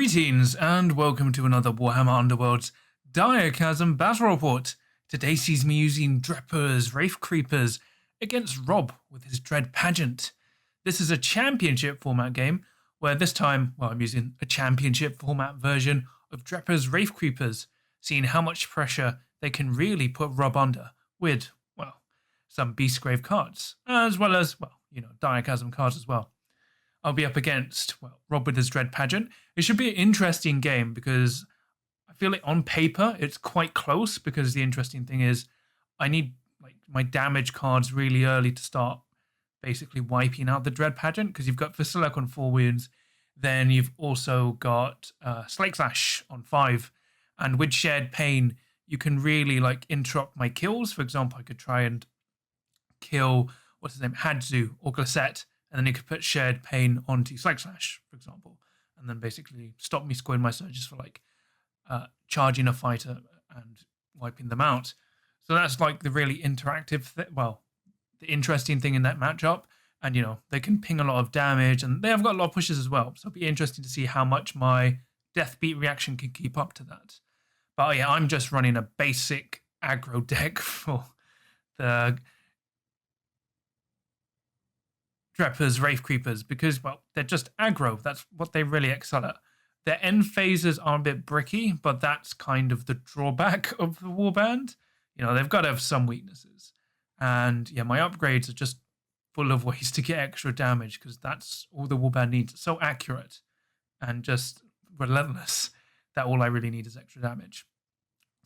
Greetings and welcome to another Warhammer Underworlds Direchasm battle report. Today sees me using Drepur's Wraithcreepers against Rob with his Dread Pageant. This is a championship format game where this time, I'm using a championship format version of Drepur's Wraithcreepers, seeing how much pressure they can really put Rob under with, some Beastgrave cards, as well as, Direchasm cards as well. I'll be up against, Rob with his Dread Pageant. It should be an interesting game because I feel like on paper it's quite close, because the interesting thing is I need my damage cards really early to start basically wiping out the Dread Pageant, because you've got Vasilek on 4 wounds, then you've also got Slaanesh on 5, and with Shared Pain you can really interrupt my kills. For example, I could try and kill, Hadzu or Glisset, and then you could put Shared Pain onto Slaanesh, for example, and then basically stop me scoring my surges for charging a fighter and wiping them out. So that's the really interactive, the interesting thing in that matchup. And they can ping a lot of damage, and they have got a lot of pushes as well. So it'll be interesting to see how much my Death Beat reaction can keep up to that. But yeah, I'm just running a basic aggro deck for the Drepur's Wraithcreepers because, they're just aggro. That's what they really excel at. Their end phases are a bit bricky, but that's kind of the drawback of the Warband. They've got to have some weaknesses. And yeah, my upgrades are just full of ways to get extra damage, because that's all the Warband needs. It's so accurate and just relentless that all I really need is extra damage.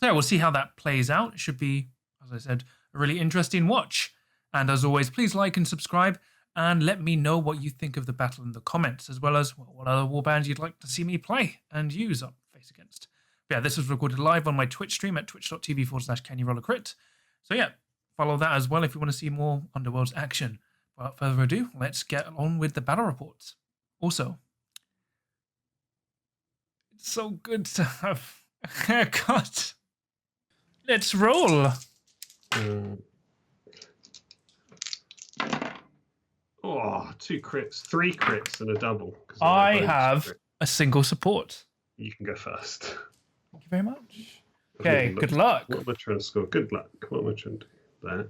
So yeah, we'll see how that plays out. It should be, as I said, a really interesting watch. And as always, please like and subscribe, and let me know what you think of the battle in the comments, as well as what other warbands you'd like to see me play and use up face against. But yeah, this was recorded live on my Twitch stream at twitch.tv/CanYouRollerCrit. So yeah, follow that as well if you want to see more Underworlds action. Without further ado, let's get on with the battle reports. Also, it's so good to have a haircut. Let's roll. Oh, 2 crits, 3 crits and a double. I have a single support. You can go first. Thank you very much. Okay, good luck. What am I trying to score? Good luck. What am I trying to do there?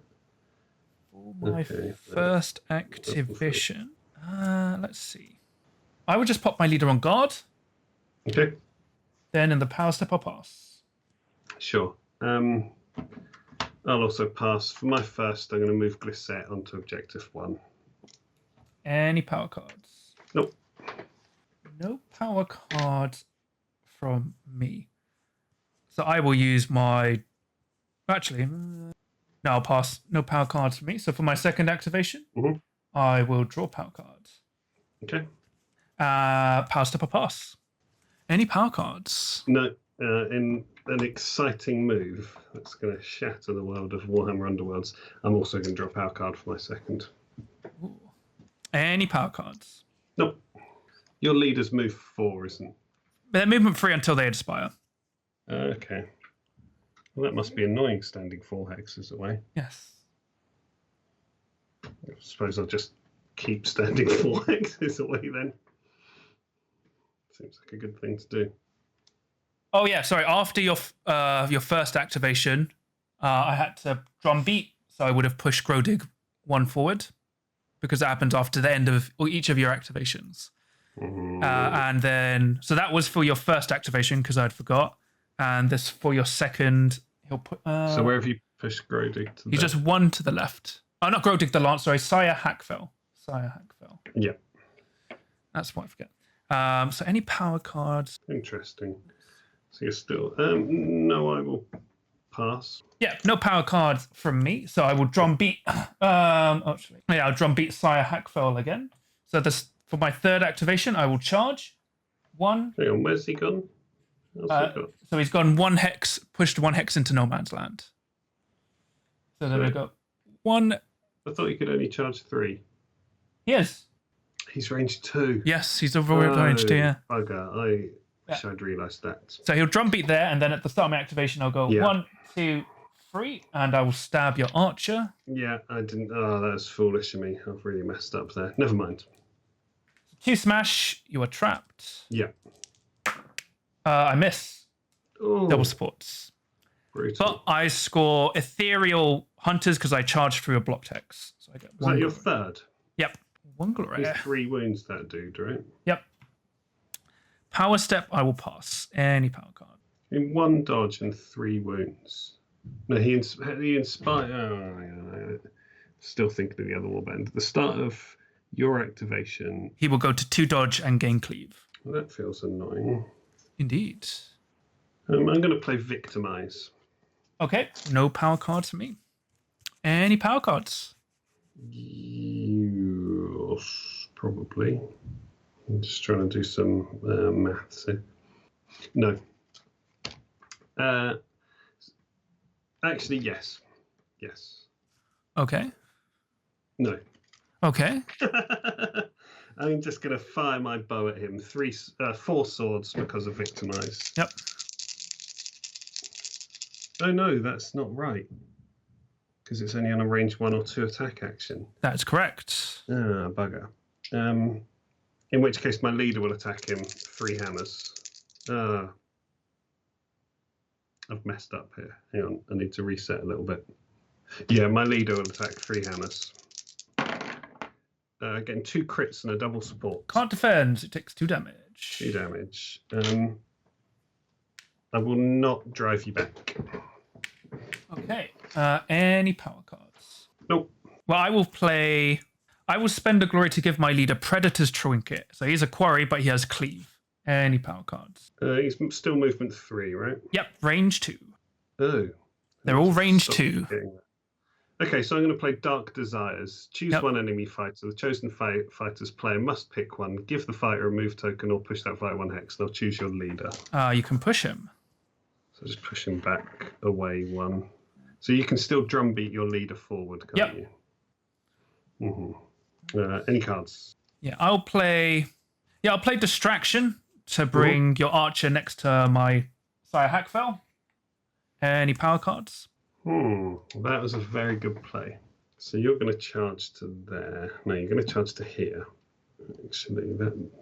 For my first activation, let's see. I would just pop my leader on guard. Okay. Then in the power step, I'll pass. Sure. I'll also pass. For my first, I'm going to move Glisset onto objective 1. Any power cards? Nope. No power cards from me. So I will use my... Actually, no, I'll pass. No power cards from me. So for my second activation, I will draw power cards. Okay. Power step or pass. Any power cards? No. In an exciting move that's going to shatter the world of Warhammer Underworlds, I'm also going to draw a power card for my second. Ooh. Any power cards? Nope. Your leader's move 4, isn't? They're movement free until they expire. Okay. Well, that must be annoying, standing 4 hexes away. Yes. I suppose I'll just keep standing 4 hexes away then. Seems like a good thing to do. Oh yeah, sorry. After your first activation, I had to drum beat, so I would have pushed Grodig 1 forward, because that happens after the end of each of your activations. And then, so that was for your first activation, because I'd forgot. And this for your second, he'll put... so where have you pushed Grodig to? He's just 1 to the left. Oh, not Grodig the Lance, sorry, Sire Hackfell. Yeah. That's what I forget. So any power cards? Interesting. So you're still... no, I will pass. Yeah, no power cards from me, so I will drum beat. Actually, yeah, I'll drum beat Sire Hackfell again. So this for my third activation, I will charge 1. Hang on, where's he gone? So he's gone 1 hex, pushed 1 hex into no man's land. So then I got 1. I thought you could only charge 3. He is. He's range 2. Yes, he's over range 2. Yeah. Bugger! I wish I'd realised that. So he'll drum beat there, and then at the start of my activation, I'll go 1, 2, 3, and I will stab your archer. Yeah, I didn't. Oh, that was foolish of me. I've really messed up there. Never mind. 2 smash. You are trapped. Yeah. I miss. Oh, Double supports. brutal. But I score ethereal hunters because I charge through a block text. So I get Is that your third? Yep. 1 glory. There's 3 wounds, that dude, right? Yep. Power step, I will pass. Any power card. In 1 dodge and 3 wounds. No, he inspired. Oh, still thinking of the other warband. At the start of your activation, He will go to 2 dodge and gain cleave. Well, that feels annoying. Indeed. I'm going to play Victimize. Okay. No power cards for me. Any power cards? Yes, probably. I'm just trying to do some maths here. No. Actually, yes. Yes. Okay. No. Okay. I'm just going to fire my bow at him. 4 swords because of Victimize. Yep. Oh no, that's not right. Because it's only on a range 1 or 2 attack action. That's correct. Ah, bugger. In which case my leader will attack him 3 hammers. I've messed up here. Hang on, I need to reset a little bit. Yeah, my leader will attack 3 hammers. Getting 2 crits and a double support. Can't defend. It takes 2 damage. 2 damage. I will not drive you back. Okay. Any power cards? Nope. Well, I will spend a glory to give my leader Predator's Trinket. So he's a quarry, but he has cleave. Any power cards? He's still movement 3, right? Yep, range 2. Oh. They're all range 2. Okay, so I'm going to play Dark Desires. Choose 1 enemy fighter. The chosen fighter's player must pick one. Give the fighter a move token or push that fighter 1 hex. They'll choose your leader. You can push him. So just push him back away 1. So you can still drumbeat your leader forward, can't you? Mm-hmm. Any cards? Yeah, I'll play Distraction to bring your archer next to my Sire Hackfell. Any power cards? That was a very good play. So you're going to charge to there. No, you're going to charge to here. Actually,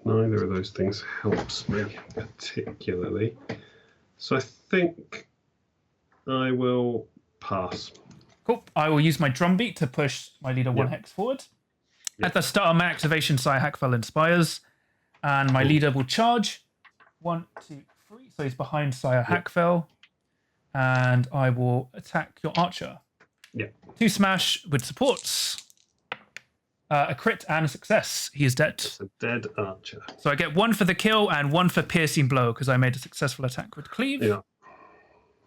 neither of those things helps me particularly. So I think I will pass. Cool. I will use my drumbeat to push my leader 1 hex forward. At the start of my activation, Sire Hackfell inspires, and my leader will charge. 1, 2, 3. So he's behind Sire Hackfell. And I will attack your archer. 2 smash with supports. A crit and a success. He is dead. It's a dead archer. So I get 1 for the kill and 1 for piercing blow because I made a successful attack with cleave. Yeah.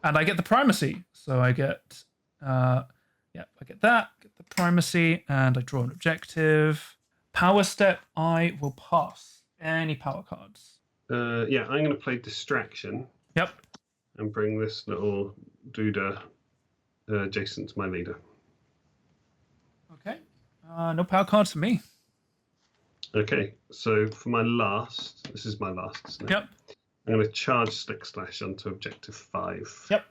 And I get the primacy. So I get, I get that. Get the primacy, and I draw an objective. Power step. I will pass. Any power cards? I'm going to play Distraction. Yep. And bring this little dude adjacent to my leader. Okay. No power cards for me. Okay, so for my last, this is my last, isn't it? Yep. I'm going to charge Slick Slash onto objective 5. Yep.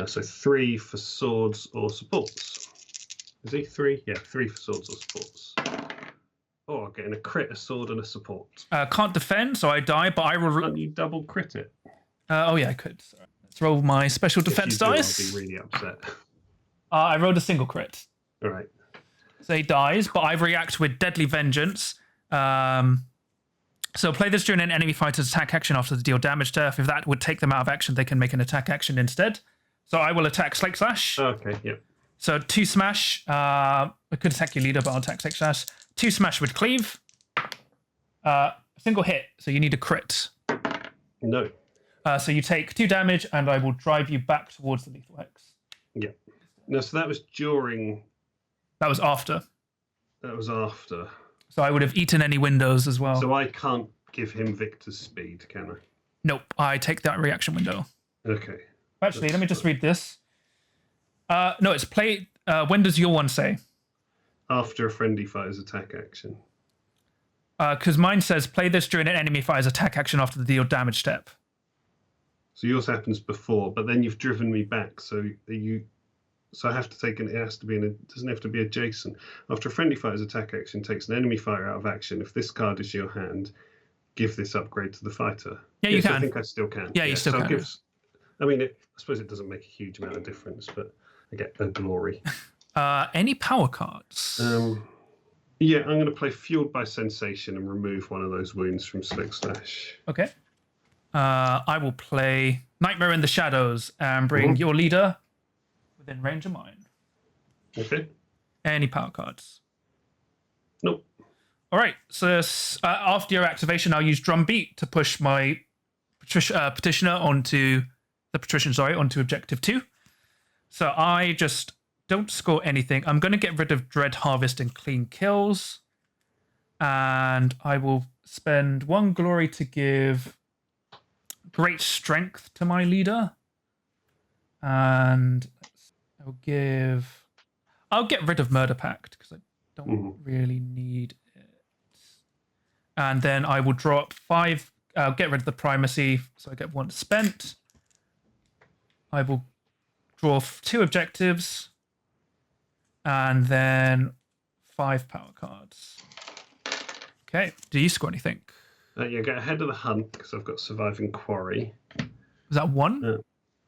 So 3 for swords or supports. Is he 3? Yeah, 3 for swords or supports. Oh, I'm getting a crit, a sword, and a support. Can't defend, so I die, but I will... Can't you double crit it? I could. Sorry. Let's roll my special defense dice. I'll be really upset. I rolled a single crit. All right. So he dies, but I react with Deadly Vengeance. So play this during an enemy fighter's attack action after the deal damage to Earth. If that would take them out of action, they can make an attack action instead. So I will attack Slake Slash. Okay, yep. So 2 smash. I could attack your leader, but I'll attack Slake Slash. 2 smash with cleave. Single hit, so you need a crit. No. So you take 2 damage, and I will drive you back towards the lethal hex. Yeah. No, so that was during. That was after. That was after. So I would have eaten any windows as well. So I can't give him Victor's speed, can I? Nope. I take that reaction window. Okay. Actually, let me just read this. No, it's play. When does your one say? After a friendly fighter's attack action. Because mine says play this during an enemy fighter's attack action after the deal damage step. So yours happens before, but then you've driven me back. So I have to take it has to be it doesn't have to be adjacent. After a friendly fighter's attack action takes an enemy fighter out of action, if this card is your hand, give this upgrade to the fighter? Yeah, you yes, can. I think I still can. Yeah, you still so can. I mean, I suppose it doesn't make a huge amount of difference, but I get a glory. Any power cards? Yeah, I'm going to play Fueled by Sensation and remove one of those wounds from Slaanesh. Okay. I will play Nightmare in the Shadows and bring your leader within range of mine. Okay. Any power cards? Nope. All right. So after your activation, I'll use Drumbeat to push my Petitioner onto Objective 2. So I just don't score anything. I'm going to get rid of Dread Harvest and Clean Kills. And I will spend 1 glory to give Great Strength to my leader. And I'll get rid of Murder Pact because I don't really need it. And then I will drop 5. I'll get rid of the Primacy, so I get 1 spent. I will draw 2 objectives. And then 5 power cards. Okay. Do you score anything? Yeah, get ahead of the hunt because I've got Surviving Quarry. Is that 1?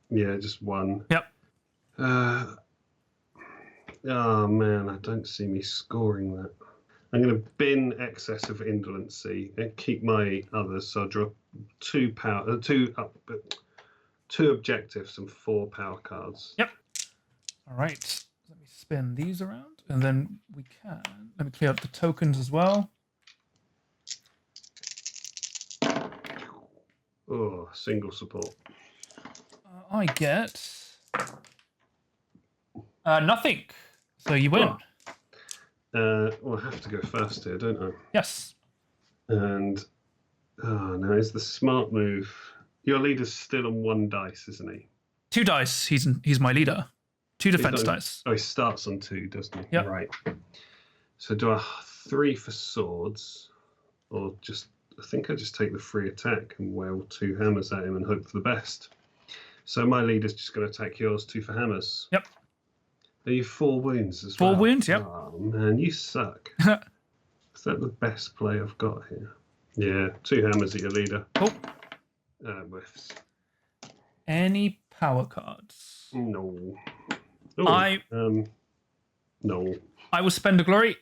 Yeah, just 1. Yep. Oh man, I don't see me scoring that. I'm going to bin excess of indolency and keep my others. So I'll draw 2 objectives and 4 power cards. Yep. All right. Let me spin these around, and then let me clear up the tokens as well. Oh, single support. I get nothing. So you win. Well, I have to go first here, don't I? Yes. And now is the smart move. Your leader's still on 1 dice, isn't he? 2 dice. He's my leader. 2 defense dice. Oh, he starts on 2, doesn't he? Yep. Right. So do I 3 for swords, or I think I just take the free attack and wail 2 hammers at him and hope for the best. So my leader's just going to attack yours 2 for hammers. Yep. Are you 4 wounds as 4 well? wounds, yep. Oh man, you suck. Is that the best play I've got here? Yeah, 2 hammers at your leader. Oh. Whiffs. Any power cards? No. Ooh, no. I will spend a glory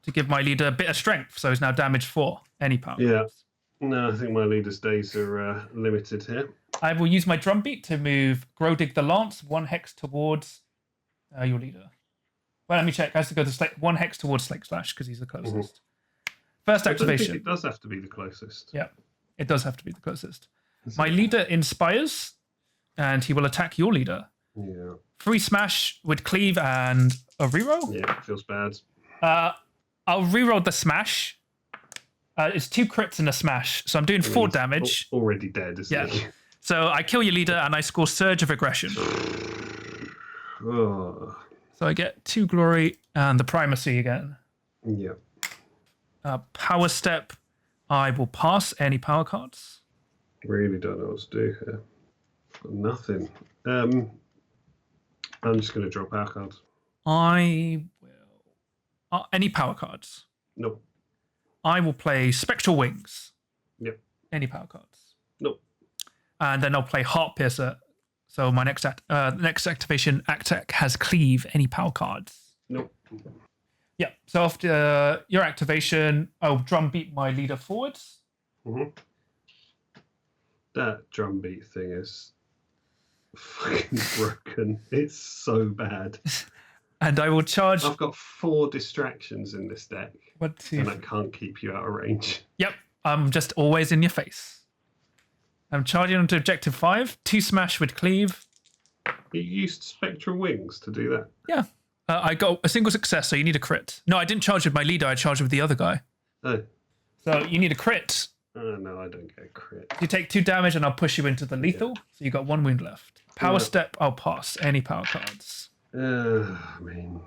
to give my leader a bit of strength, so he's now damage 4. Any power cards? No, I think my leader's days are limited here. I will use my Drumbeat to move Grodig the Lance 1 hex towards your leader. Well, let me check. I have to go to 1 hex towards Slaanesh because he's the closest. First activation. It does have to be the closest. Yeah, it does have to be the closest. My leader inspires, and he will attack your leader. Yeah. 3 smash with cleave and a reroll. Yeah, it feels bad. I'll reroll the smash. It's 2 crits and a smash, so I'm doing 4 damage. Already dead, isn't he? So I kill your leader and I score Surge of Aggression. Oh. So I get 2 glory and the primacy again. Yeah. Power step. I will pass any power cards. Really don't know what to do here. Got nothing. I'm just going to draw power cards. I will. Any power cards. Nope. I will play Spectral Wings. Yep. Any power cards. Nope. And then I'll play Heart Piercer. So my next activation, Attack has Cleave. Any power cards. Nope. Yeah. So after your activation, I'll Drumbeat my leader forwards. Mm-hmm. That Drumbeat thing is fucking broken. It's so bad. And I will charge. I've got 4 distractions in this deck. 1, 2. And I can't keep you out of range. Yep. I'm just always in your face. I'm charging onto objective 5. 2 smash with cleave. You used Spectral Wings to do that? Yeah. I got a single success, so you need a crit. No, I didn't charge with my leader. I charged with the other guy. Oh. So you need a crit. No, I don't get a crit. You take 2 damage, and I'll push you into the lethal. So you got 1 wound left. Power step. I'll pass any power cards. I mean,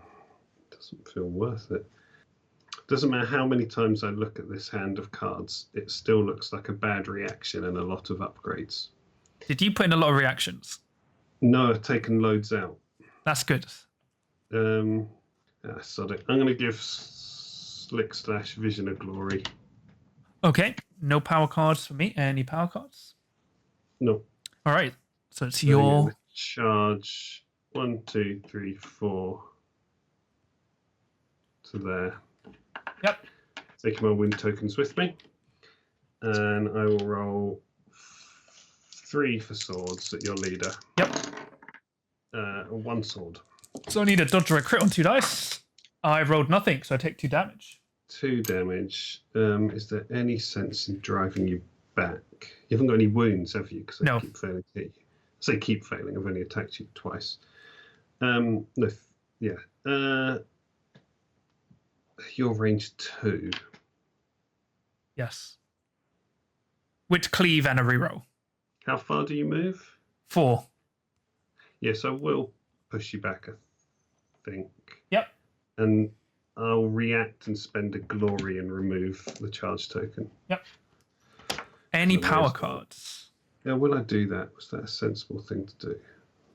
it doesn't feel worth it. Doesn't matter how many times I look at this hand of cards, it still looks like a bad reaction and a lot of upgrades. Did you put in a lot of reactions? No, I've taken loads out. That's good. Sod it. I'm going to give Slaanesh Vision of Glory. Okay, no power cards for me. Any power cards? No. All right, so it's So you're your... gonna charge 1, 2, 3, 4 to there. Yep. Taking my wind tokens with me. And I will roll 3 for swords at your leader. Yep. 1 sword. So I need to dodge or a crit on 2 dice. I rolled nothing, so I take 2 damage. 2 damage. Is there any sense in driving you back? You haven't got any wounds, have you? Because I keep failing to hit you. I say keep failing. I've only attacked you twice. No. Yeah. Your range 2. Yes. With cleave and a reroll. How far do you move? 4. Yes, I will push you back, I think. Yep. And I'll react and spend a glory and remove the charge token. Yep. Any power cards? Yeah, will I do that? Was that a sensible thing to do?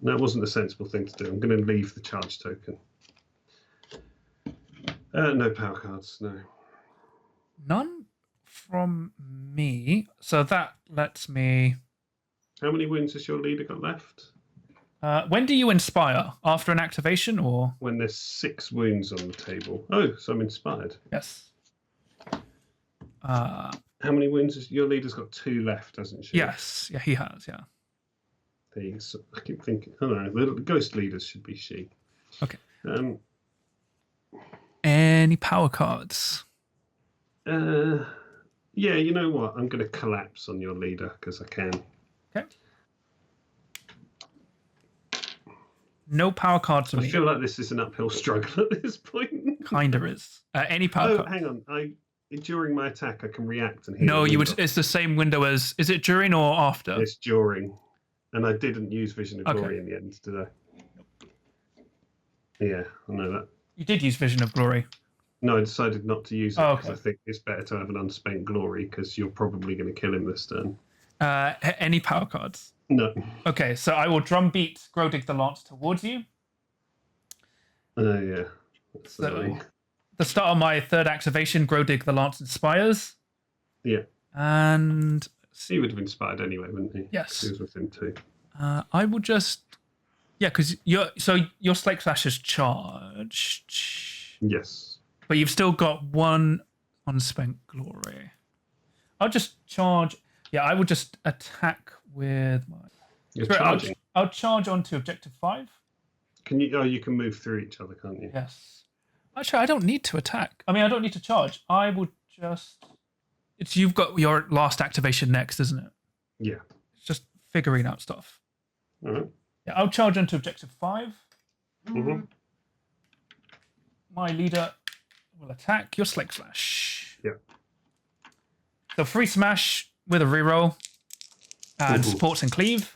No, it wasn't a sensible thing to do. I'm going to leave the charge token. No power cards, no. None from me. So that lets me... How many wounds has your leader got left? When do you inspire? After an activation or? When there's 6 wounds on the table. Oh, so I'm inspired. Yes. How many wounds has your leader's got? 2 left, hasn't she? Yes. Yeah, he has. Yeah. I keep thinking. Oh no, the ghost leaders should be she. Okay. Any power cards? Yeah, you know what? I'm going to collapse on your leader because I can. Okay. No power cards for me. I feel like this is an uphill struggle at this point. Kinda is. Any power cards? Hang on. During my attack, I can react and heal. No, you would. It's the same window as. Is it during or after? It's during, and I didn't use Vision of Glory in the end, did I? Yeah, I know that. You did use Vision of Glory. No, I decided not to use it because I think it's better to have an unspent glory because you're probably going to kill him this turn. Any power cards? No. Okay, so I will drumbeat Grodig the Lance towards you. Yeah. That's so, the start of my 3rd activation, Grodig the Lance inspires. Yeah. And... He would have inspired anyway, wouldn't he? Yes. He was within 2. I will just... Yeah, because your Slake Slash is charged. Yes. But you've still got 1 unspent glory. I'll just charge... Yeah, I will just attack with my... You're charging. I'll charge onto objective 5. Can you? Oh, you can move through each other, can't you? Yes. Actually, I don't need to attack. I mean, I don't need to charge. I will just... You've got your last activation next, isn't it? Yeah. It's just figuring out stuff. All right. Yeah, I'll charge onto objective 5. Mm-hmm. My leader will attack your Slake Slash. Yeah. So free smash with a reroll and supports and cleave.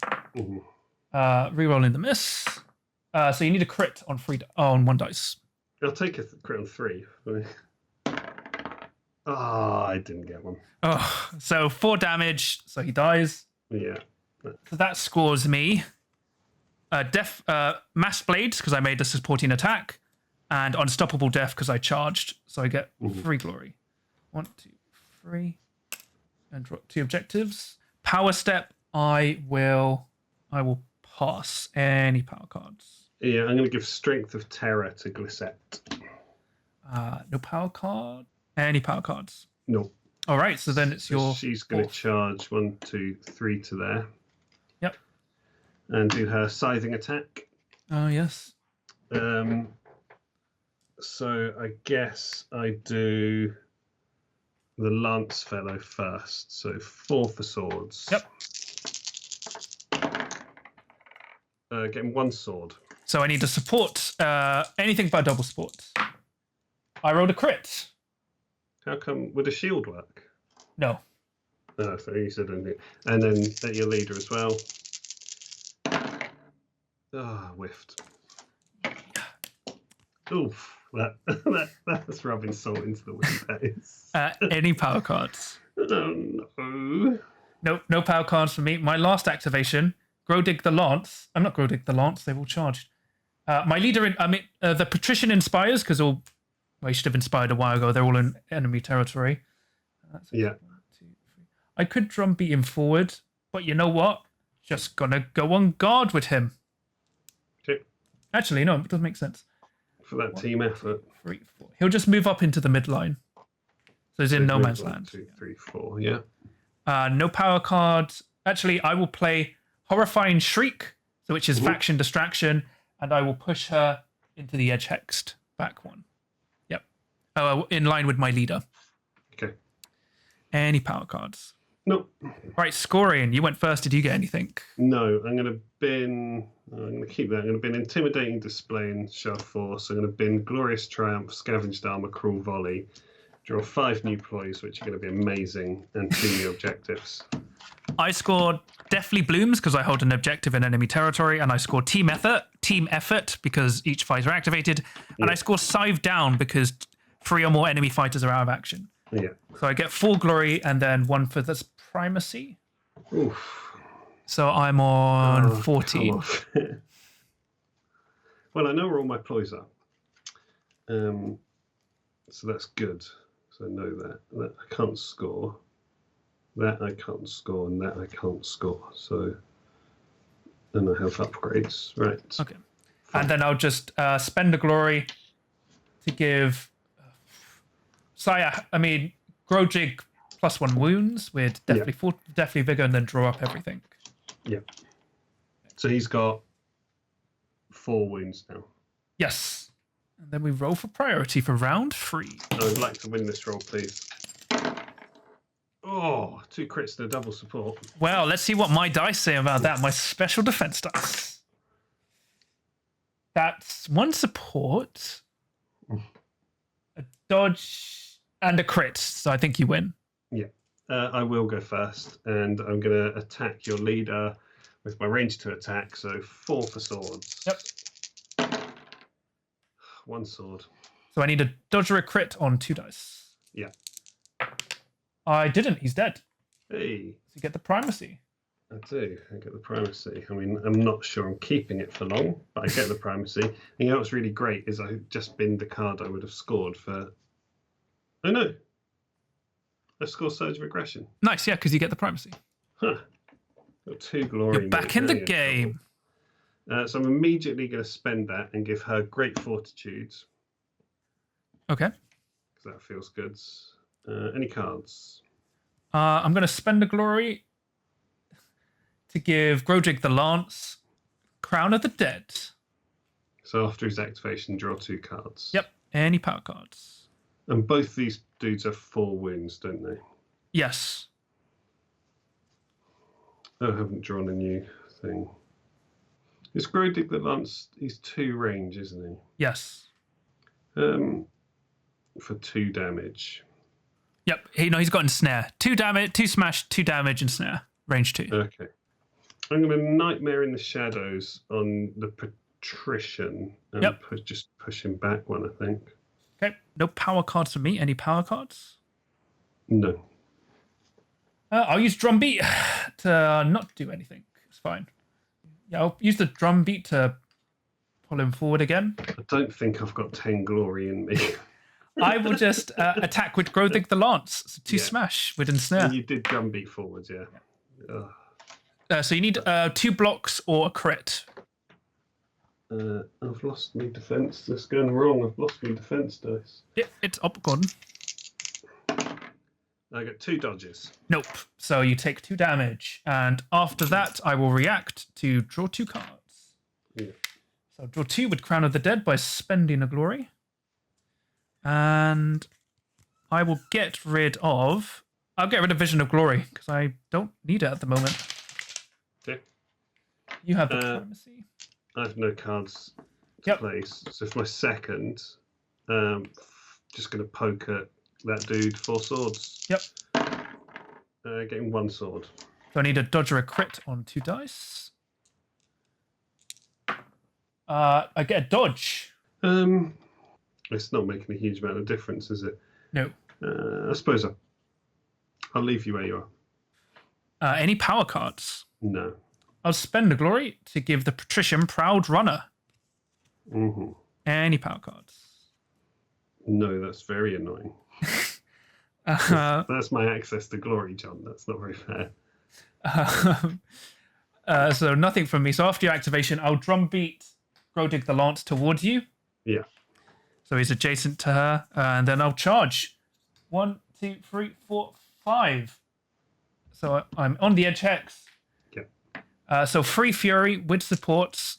Reroll in the miss. So you need a crit on on 1 dice. I'll take a crit on 3. I didn't get one. Oh, so 4 damage. So he dies. Yeah. So that scores me mass blades because I made the supporting attack, and unstoppable death because I charged. So I get 3 glory. 1, 2, 3. And drop 2 objectives. Power step, I will pass any power cards. Yeah, I'm going to give Strength of Terror to Glissette. No power card. Any power cards? No. All right, so then it's your... She's going to charge 1, 2, 3 to there. Yep. And do her scything attack. Oh, yes. So I guess I do... the Lance fellow first, so 4 for swords. Yep. Getting 1 sword. So I need to support anything but double support. I rolled a crit. How come? Would a shield work? No. Oh, so you said anything. And then at your leader as well. Whiffed. Oof. That's rubbing salt into the wound, that is. Any power cards? Oh, no. Nope, no power cards for me. My last activation, Grodig the Lance. I'm not Grodig the Lance, they've all charged. My leader, the Patrician inspires, because he should have inspired a while ago. They're all in enemy territory. Yeah. I could drumbeat him forward, but you know what? Just gonna go on guard with him. Okay. Actually, no, it doesn't make sense. For that team effort. 3, 4. He'll just move up into the midline. So he's in no man's land. 2, 3, 4, yeah. No power cards. Actually, I will play Horrifying Shriek, so which is faction distraction, and I will push her into the edge hexed back one. Yep. In line with my leader. Okay. Any power cards? Nope. Right, scoring. You went first. Did you get anything? No, I'm going to bin. I'm going to keep that. I'm going to bin Intimidating Display and Shove Force. I'm going to bin Glorious Triumph, Scavenged Armor, Cruel Volley. Draw 5 new ploys, which are going to be amazing, and 2 new objectives. I scored Deathly Blooms because I hold an objective in enemy territory, and I scored Team Effort because each fighter activated, and I score Scythe Down because 3 or more enemy fighters are out of action. Yeah. So I get 4 glory and then 1 for this primacy. Oof. So I'm on 14. Well, I know where all my ploys are. So that's good. So I know that. That I can't score. That I can't score, and that I can't score. So then I have upgrades. Right. Okay. Fine. And then I'll just spend a glory to give Grojig +1 wounds with Deathly Vigor, and then draw up everything. Yeah. So he's got 4 wounds now. Yes. And then we roll for priority for round 3. I would like to win this roll, please. Oh, 2 crits and a double support. Well, let's see what my dice say about that. My special defense dice. That's 1 support, a dodge, and a crit. So I think you win. Yeah. I will go first, and I'm going to attack your leader with my range 2 attack. So 4 for swords. Yep. 1 sword. So I need a dodge or a crit on 2 dice. Yeah. I didn't. He's dead. Hey. So you get the primacy. I do. I get the primacy. I mean, I'm not sure I'm keeping it for long, but I get the primacy. And you know what's really great is I just binned the card I would have scored for... Oh, no. I scored Surge of Aggression. Nice, yeah, because you get the primacy. Huh. Got 2 glory. You're back in the game. So I'm immediately going to spend that and give her Great Fortitude. Okay. Because that feels good. Any cards? I'm going to spend a glory to give Grojig the Lance, Crown of the Dead. So after his activation, draw 2 cards. Yep. Any power cards. And both these dudes have 4 wounds, don't they? Yes. Oh, I haven't drawn a new thing. Is Grojig the Lance, he's 2 range, isn't he? Yes. For 2 damage. Yep. He's got Ensnare. 2 damage, 2 smash, 2 damage, and snare. Range 2. Okay. I'm going to Nightmare in the Shadows on the Patrician. And just push him back 1, I think. Okay. No power cards for me. Any power cards? No. I'll use Drumbeat to not do anything. It's fine. Yeah, I'll use the Drumbeat to pull him forward again. I don't think I've got 10 glory in me. I will just attack with Grojig the Lance. So 2 smash with Ensnare. You did Drumbeat forwards, yeah. So you need 2 blocks or a crit. I've lost my defense. That's going wrong. I've lost my defense dice. Yeah, it's up, Gordon. I get 2 dodges. Nope. So you take 2 damage. And after that, I will react to draw 2 cards. Yeah. So draw 2 with Crown of the Dead by spending a glory. And I will get rid of... I'll get rid of Vision of Glory, because I don't need it at the moment. Okay. You have the primacy. I have no cards to place. So for my second, just going to poke at that dude 4 swords. Yep. Getting 1 sword. So I need a dodge or a crit on 2 dice. I get a dodge. It's not making a huge amount of difference, is it? No. I suppose I'll leave you where you are. Any power cards? No. I'll spend a glory to give the Patrician Proud Runner. Mm-hmm. Any power cards? No, that's very annoying. That's my access to glory, John. That's not very fair. So nothing from me. So after your activation, I'll drumbeat Grodig the Lance towards you. Yeah. So he's adjacent to her, and then I'll charge. 1, 2, 3, 4, 5. So I'm on the edge hex. Yeah. So free fury with supports.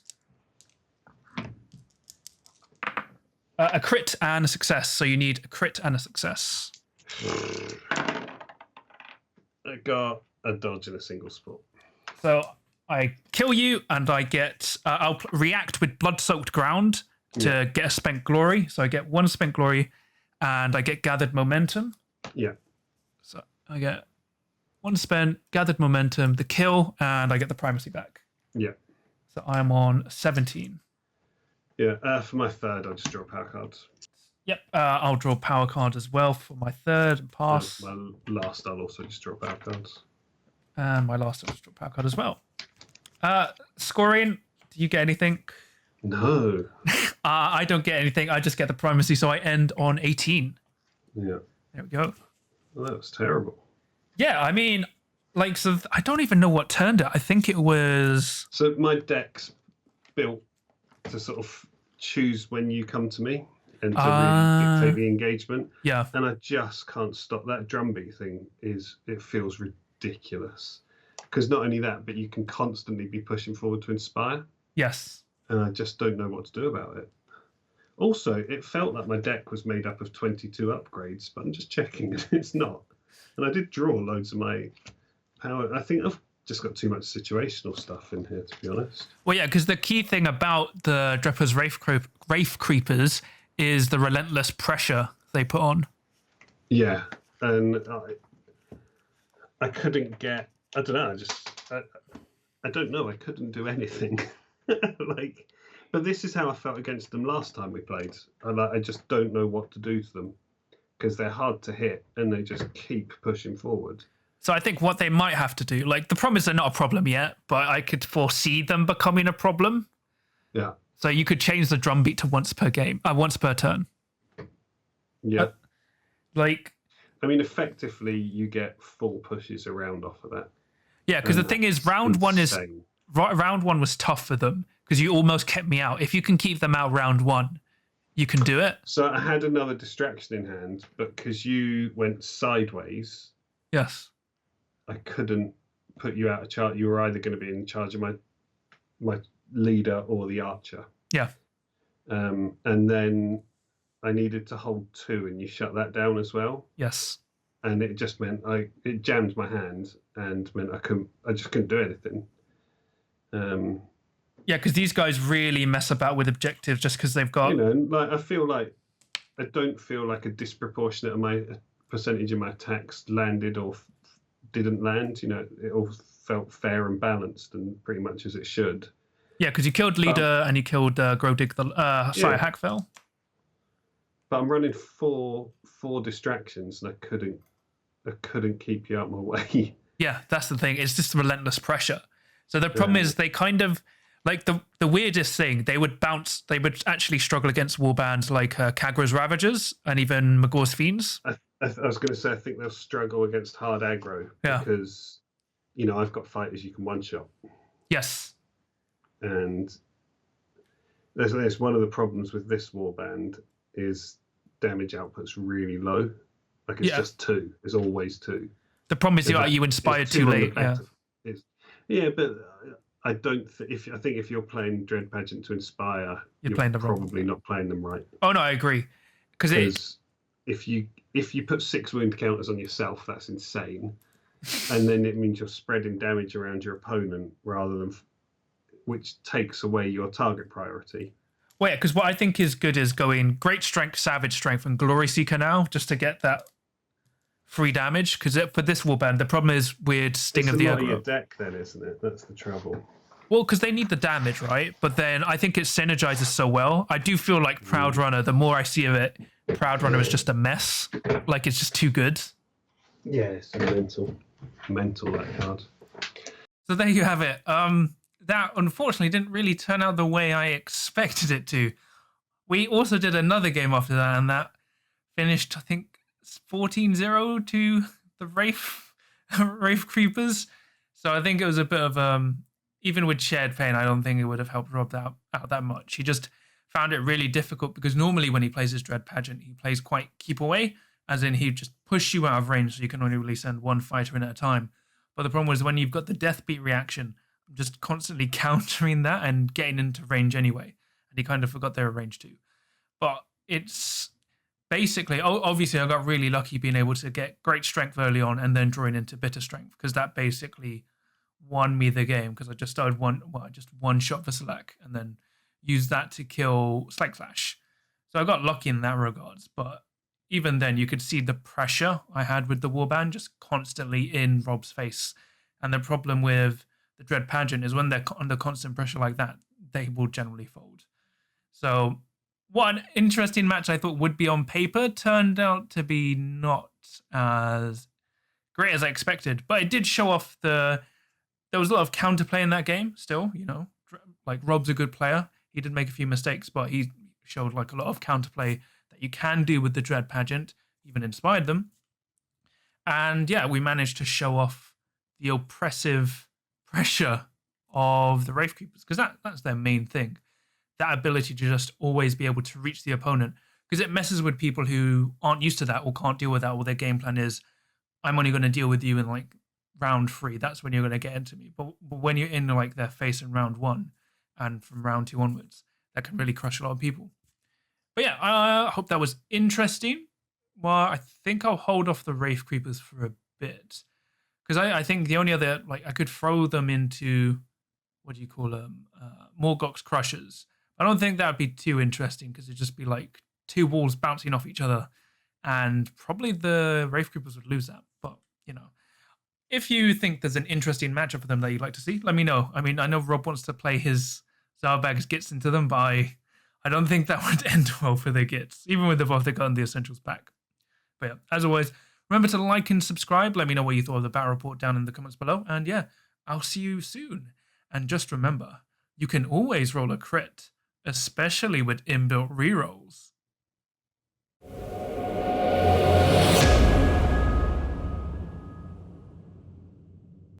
A crit and a success. So you need a crit and a success. I got a dodge and a single spot. So I kill you, and I get. I'll react with blood-soaked ground to get a spent glory. So I get 1 spent glory, and I get gathered momentum. Yeah. So I get 1 spent, gathered momentum, the kill, and I get the primacy back. Yeah. So I'm on 17. Yeah. For my third, I'll just draw power cards. Yep. I'll draw power card as well for my third and pass. My last, I'll also just draw power cards. And my last, I'll just draw power card as well. Scoring, do you get anything? No. I don't get anything. I just get the primacy, so I end on 18. Yeah. There we go. Well, that was terrible. Yeah, I mean, like, so I don't even know what turned it. I think it was... So my deck's built to sort of choose when you come to me and to really dictate the engagement. Yeah. And I just can't stop. That drumbeat thing it feels ridiculous. Because not only that, but you can constantly be pushing forward to inspire. Yes. And I just don't know what to do about it. Also, it felt like my deck was made up of 22 upgrades, but I'm just checking and it's not. And I did draw loads of my power. I think I've just got too much situational stuff in here, to be honest. Well, yeah, because the key thing about the Drepur's Wraithcreepers is the relentless pressure they put on. Yeah, and I couldn't get... I don't know, I don't know, I couldn't do anything. But this is how I felt against them last time we played. I just don't know what to do to them because they're hard to hit and they just keep pushing forward. So I think what they might have to do, like the problem is they're not a problem yet, but I could foresee them becoming a problem. Yeah. So you could change the drumbeat to once per turn. Yeah. I mean, effectively, you get 4 pushes around off of that. Yeah, because the thing is, round one was tough for them because you almost kept me out. If you can keep them out round 1, you can do it. So I had another distraction in hand, but because you went sideways, yes, I couldn't put you out of charge. You were either going to be in charge of my leader or the archer. Yeah. And then I needed to hold 2, and you shut that down as well. Yes. And it just meant it jammed my hand and meant I just couldn't do anything. Yeah, because these guys really mess about with objectives just because they've got... I don't feel like a disproportionate percentage of my attacks landed or didn't land. It all felt fair and balanced and pretty much as it should. Yeah, because you killed Leader and you killed Grodig the Sire Hackfell. But I'm running four distractions and I couldn't keep you out my way. Yeah, that's the thing. It's just relentless pressure. So the problem is they kind of... Like the weirdest thing, they would actually struggle against warbands like Kagra's Ravagers and even Magor's Fiends. I was going to say, I think they'll struggle against hard aggro because, I've got fighters you can one-shot. Yes. And there's one of the problems with this warband is damage output's really low. Like it's just 2. It's always 2. The problem is you inspired too late. Yeah, but... I think if you're playing Dread Pageant to inspire, you're probably not playing them right. Oh no, I agree. Because if you put 6 wound counters on yourself, that's insane, and then it means you're spreading damage around your opponent rather than, which takes away your target priority. Well, yeah, because what I think is good is going Great Strength, Savage Strength, and Glory Seeker now, just to get that free damage. Because for this warband, the problem is weird Sting of the Aggro. It's a lot of your deck, then, isn't it? That's the trouble. Well, because they need the damage, right? But then I think it synergizes so well. I do feel like Proud Runner, the more I see of it, Proud Runner is just a mess. Like, it's just too good. Yeah, it's mental that card. So there you have it. That unfortunately didn't really turn out the way I expected it to. We also did another game after that, and that finished, I think, 14-0 to the Wraithcreepers. So I think it was a bit of even with shared pain, I don't think it would have helped Rob out that much. He just found it really difficult because normally when he plays his Dread Pageant, he plays quite keep away, as in he'd just push you out of range so you can only really send one fighter in at a time. But the problem was when you've got the death beat reaction, I'm just constantly countering that and getting into range anyway. And he kind of forgot they were range too. But it's basically, obviously I got really lucky being able to get great strength early on and then drawing into bitter strength, because that basically won me the game, because I just started one shot for Select and then used that to kill Slaanesh. So I got lucky in that regards, but even then you could see the pressure I had with the Warband just constantly in Rob's face. And the problem with the Dread Pageant is when they're under constant pressure like that, they will generally fold. So what an interesting match I thought would be on paper turned out to be not as great as I expected, but it did show off there was a lot of counterplay in that game still, like Rob's a good player. He did make a few mistakes, but he showed like a lot of counterplay that you can do with the Dread Pageant, even inspired them. And yeah, we managed to show off the oppressive pressure of the Wraithcreepers, because that's their main thing. That ability to just always be able to reach the opponent, because it messes with people who aren't used to that or can't deal with that, or their game plan is, I'm only going to deal with you in like round 3. That's when you're going to get into me. But when you're in like their face in round 1 and from round 2 onwards, that can really crush a lot of people. But yeah, I hope that was interesting. Well, I think I'll hold off the Wraithcreepers for a bit, because I think the only other, like, I could throw them into, what do you call them, Morgoth's Crushers. I don't think that would be too interesting, because it'd just be like 2 walls bouncing off each other, and probably the Wraithcreepers would lose that. But, if you think there's an interesting matchup for them that you'd like to see, let me know. I mean, I know Rob wants to play his Zarbag's Gits into them, but I don't think that would end well for their Gits, even with the buff they got in the Essentials pack. But yeah, as always, remember to like and subscribe. Let me know what you thought of the battle report down in the comments below. And yeah, I'll see you soon. And just remember, you can always roll a crit, especially with inbuilt rerolls.